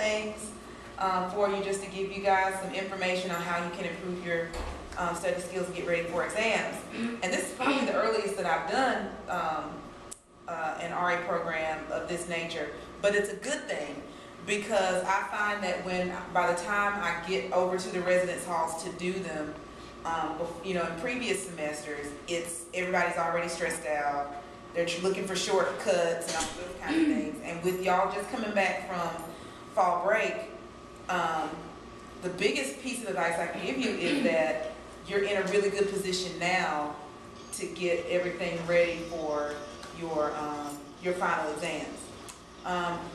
things for you, just to give you guys some information on how you can improve your study skills and get ready for exams. And this is probably the earliest that I've done an RA program of this nature, but it's a good thing, because I find that by the time I get over to the residence halls to do them, you know, in previous semesters, everybody's already stressed out. They're looking for shortcuts and all those kind of things. And with y'all just coming back from fall break, the biggest piece of advice I can give you is that you're in a really good position now to get everything ready for your final exams.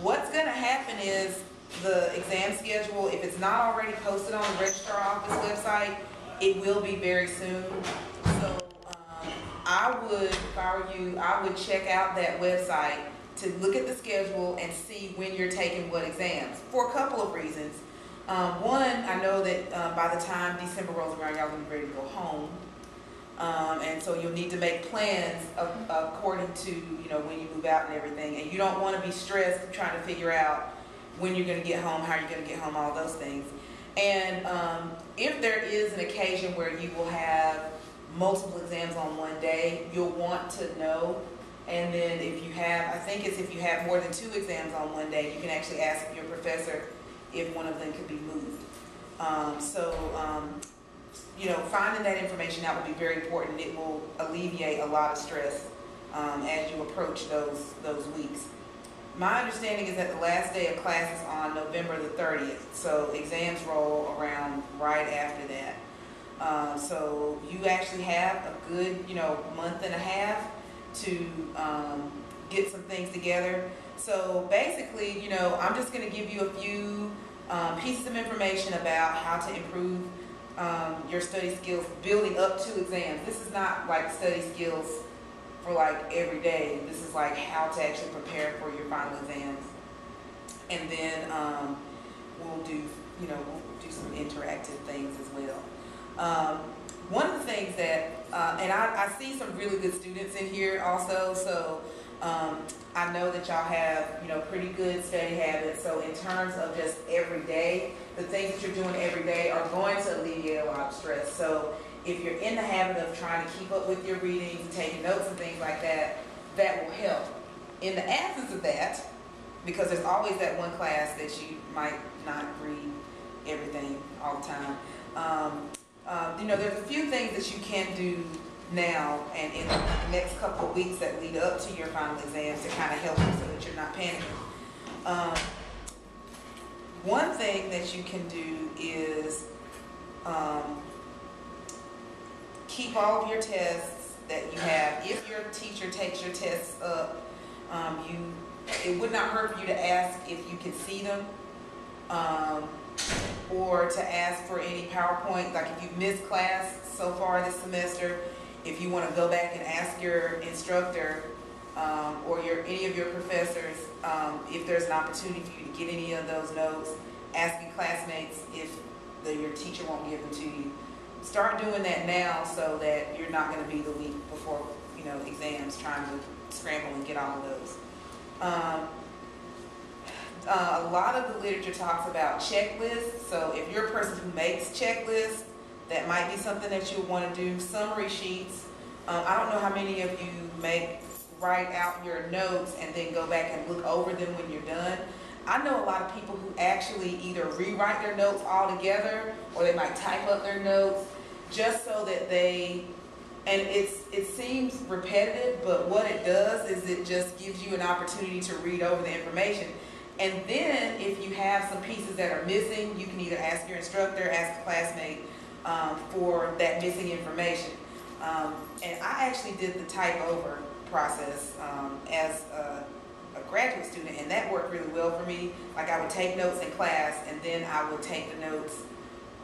What's going to happen is the exam schedule, if it's not already posted on the registrar office website, it will be very soon. So I would, if I were you, I would check out that website to look at the schedule and see when you're taking what exams, for a couple of reasons. One, I know that by the time December rolls around, y'all gonna be ready to go home. And so you'll need to make plans according to, you know, when you move out and everything. And you don't want to be stressed trying to figure out when you're going to get home, how you're going to get home, all those things. And if there is an occasion where you will have multiple exams on one day, you'll want to know. And then if you have, I think it's if you have more than 2 exams on one day, you can actually ask your professor if one of them could be moved. You know, finding that information out will be very important. It will alleviate a lot of stress as you approach those weeks. My understanding is that the last day of class is on November the 30th, so exams roll around right after that. So you actually have a good, you know, month and a half to get some things together. So basically, you know, I'm just going to give you a few pieces of information about how to improve your study skills building up to exams. This is not like study skills for like every day. This is like how to actually prepare for your final exams. And then we'll do some interactive things as well. One of the things that, and I see some really good students in here also, so I know that y'all have, you know, pretty good study habits. So in terms of just every day, the things that you're doing every day are going to alleviate a lot of stress. So if you're in the habit of trying to keep up with your readings, taking notes and things like that, that will help. In the absence of that, because there's always that one class that you might not read everything all the time, you know, there's a few things that you can do now and in the next couple of weeks that lead up to your final exams to kind of help you so that you're not panicking. One thing that you can do is keep all of your tests that you have. If your teacher takes your tests up, it would not hurt for you to ask if you can see them, or to ask for any PowerPoint. Like if you've missed class so far this semester, if you want to go back and ask your instructor or any of your professors if there's an opportunity for you to get any of those notes, asking classmates if your teacher won't give them to you. Start doing that now so that you're not going to be the week before, you know, exams trying to scramble and get all of those. A lot of the literature talks about checklists, so if you're a person who makes checklists, that might be something that you want to do. Summary sheets. I don't know how many of you write out your notes and then go back and look over them when you're done. I know a lot of people who actually either rewrite their notes all together, or they might type up their notes just so that and it seems repetitive, but what it does is it just gives you an opportunity to read over the information. And then if you have some pieces that are missing, you can either ask your instructor, ask a classmate for that missing information. And I actually did the type over process as a graduate student, and that worked really well for me. Like I would take notes in class, and then I would take the notes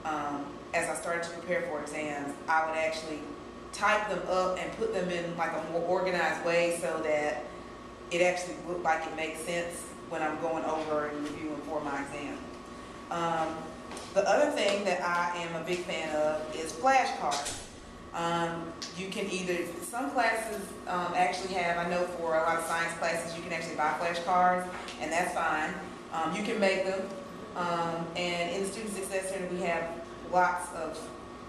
as I started to prepare for exams. I would actually type them up and put them in like a more organized way so that it actually looked like it makes sense when I'm going over and reviewing for my exam. The other thing that I am a big fan of is flashcards. You can either, some classes actually have, I know for a lot of science classes you can actually buy flashcards, and that's fine. You can make them. And in the Student Success Center, we have lots of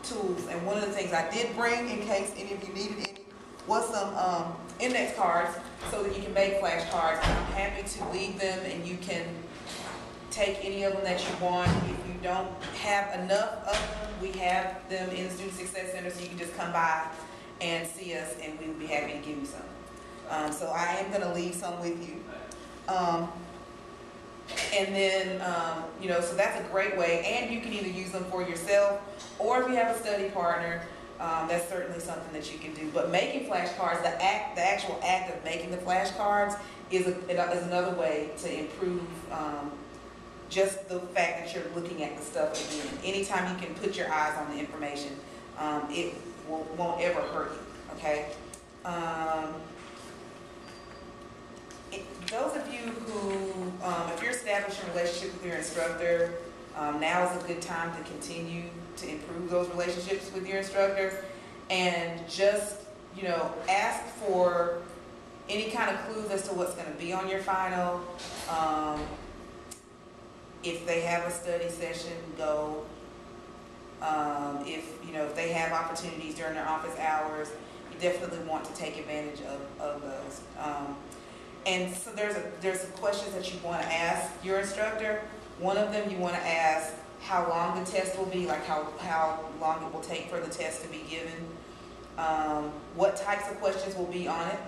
tools. And one of the things I did bring, in case any of you needed any, was some index cards so that you can make flashcards. And I'm happy to leave them, and you can take any of them that you want. If you don't have enough of them, we have them in the Student Success Center, so you can just come by and see us, and we would be happy to give you some. So I am going to leave some with you. And then, so that's a great way, and you can either use them for yourself, or if you have a study partner, that's certainly something that you can do. But making flashcards, the actual act of making the flashcards is another way to improve just the fact that you're looking at the stuff again. Anytime you can put your eyes on the information, it won't ever hurt you, okay? Those of you who, if you're establishing a relationship with your instructor, now is a good time to continue to improve those relationships with your instructor, and just, ask for any kind of clues as to what's going to be on your final. If they have a study session, go. If they have opportunities during their office hours, you definitely want to take advantage of those. And so there's some questions that you want to ask your instructor. One of them, you want to ask how long the test will be, like how long it will take for the test to be given. What types of questions will be on it?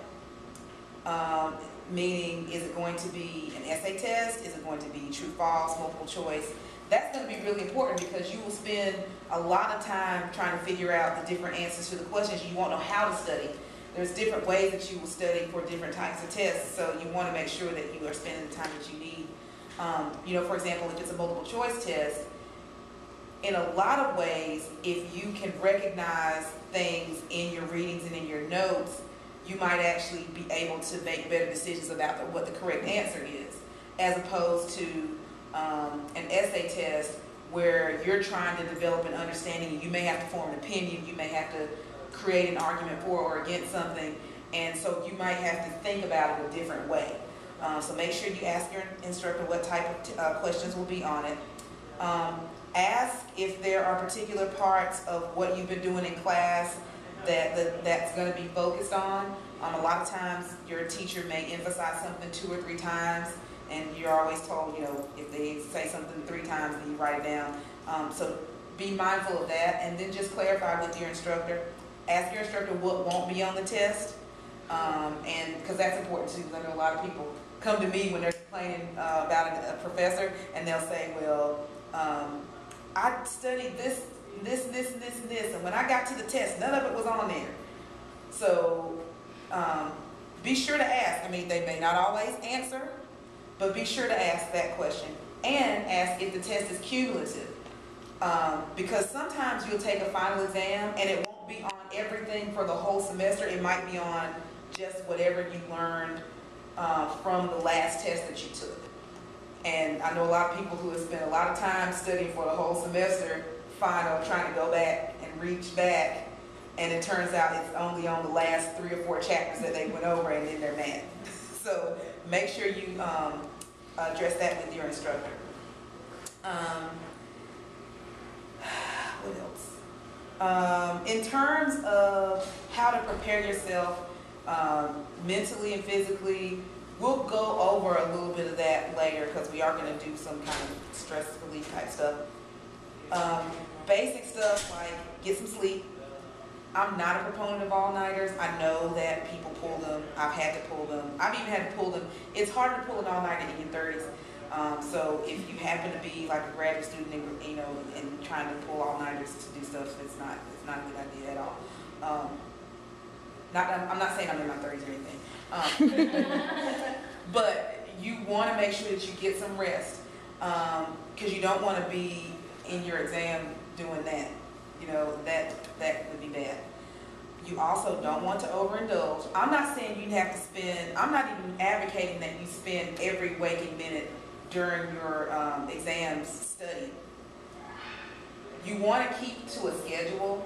Meaning, is it going to be an essay test? Is it going to be true, false, multiple choice? That's going to be really important, because you will spend a lot of time trying to figure out the different answers to the questions. You won't know how to study. There's different ways that you will study for different types of tests, so you want to make sure that you are spending the time that you need. For example, if it's a multiple choice test, in a lot of ways, if you can recognize things in your readings and in your notes, you might actually be able to make better decisions about what the correct answer is, as opposed to an essay test where you're trying to develop an understanding, and you may have to form an opinion, you may have to create an argument for or against something, and so you might have to think about it a different way. So make sure you ask your instructor what type of questions will be on it. Ask if there are particular parts of what you've been doing in class that's going to be focused on. A lot of times your teacher may emphasize something 2 or 3 times, and you're always told, if they say something 3 times, then you write it down. So be mindful of that, and then just clarify with your instructor. Ask your instructor what won't be on the test, and because that's important too, because I know a lot of people come to me when they're complaining about a professor, and they'll say, well, I studied this, and when I got to the test, none of it was on there. So be sure to ask. They may not always answer, but be sure to ask that question, and ask if the test is cumulative, because sometimes you'll take a final exam and it won't be on everything for the whole semester. It might be on just whatever you learned from the last test that you took. And I know a lot of people who have spent a lot of time studying for the whole semester, final, trying to go back and reach back, and it turns out it's only on the last 3 or 4 chapters that they went over, and then they're mad. So make sure you address that with your instructor. What else? In terms of how to prepare yourself mentally and physically, we'll go over a little bit of that later, because we are going to do some kind of stress relief type stuff. Basic stuff like get some sleep. I'm not a proponent of all-nighters. I know that people pull them. I've had to pull them. I've even had to pull them. It's harder to pull an all-nighter in your 30s. So if you happen to be like a graduate student, and trying to pull all-nighters to do stuff, it's not a good idea at all. I'm not saying I'm in my 30s or anything. But you want to make sure that you get some rest, because you don't want to be in your exam doing that. That would be bad. You also don't want to overindulge. I'm not saying you have to spend, I'm not even advocating that you spend every waking minute during your exams studying. You want to keep to a schedule.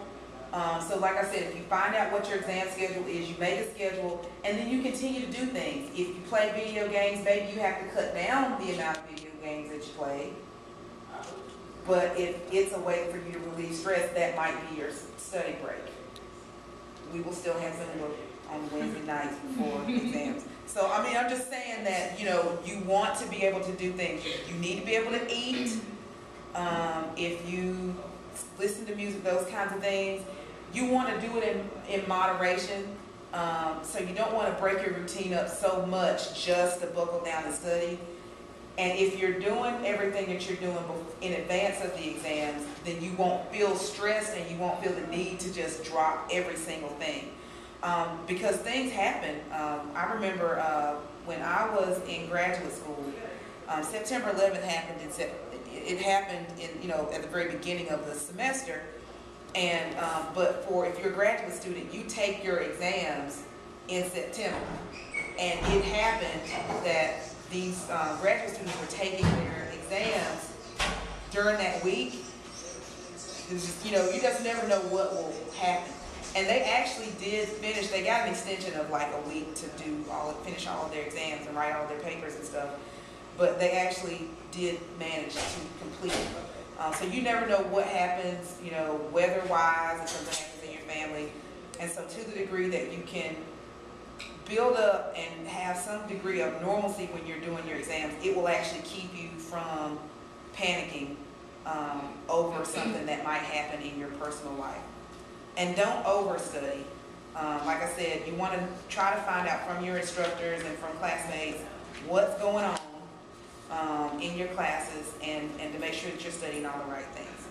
So like I said, if you find out what your exam schedule is, you make a schedule, and then you continue to do things. If you play video games, maybe you have to cut down the amount of video games that you play. But if it's a way for you to relieve stress, that might be your study break. We will still have Zumba on Wednesday nights before exams. So, I mean, I'm just saying that, you know, you want to be able to do things. You need to be able to eat. If you listen to music, those kinds of things, you want to do it in moderation. So you don't want to break your routine up so much just to buckle down and study. And if you're doing everything that you're doing in advance of the exams, then you won't feel stressed and you won't feel the need to just drop every single thing. Because things happen. I remember when I was in graduate school, September 11th happened. It happened at the very beginning of the semester. And but if you're a graduate student, you take your exams in September. And it happened that these graduate students were taking their exams during that week. It's just, you just never know what will happen. And they actually did finish. They got an extension of like a week to finish all of their exams and write all of their papers and stuff. But they actually did manage to complete it. So you never know what happens, weather-wise, if something happens in your family. And so to the degree that you can build up and have some degree of normalcy when you're doing your exams, it will actually keep you from panicking over something that might happen in your personal life. And don't overstudy. Like I said, you want to try to find out from your instructors and from classmates what's going on in your classes and to make sure that you're studying all the right things.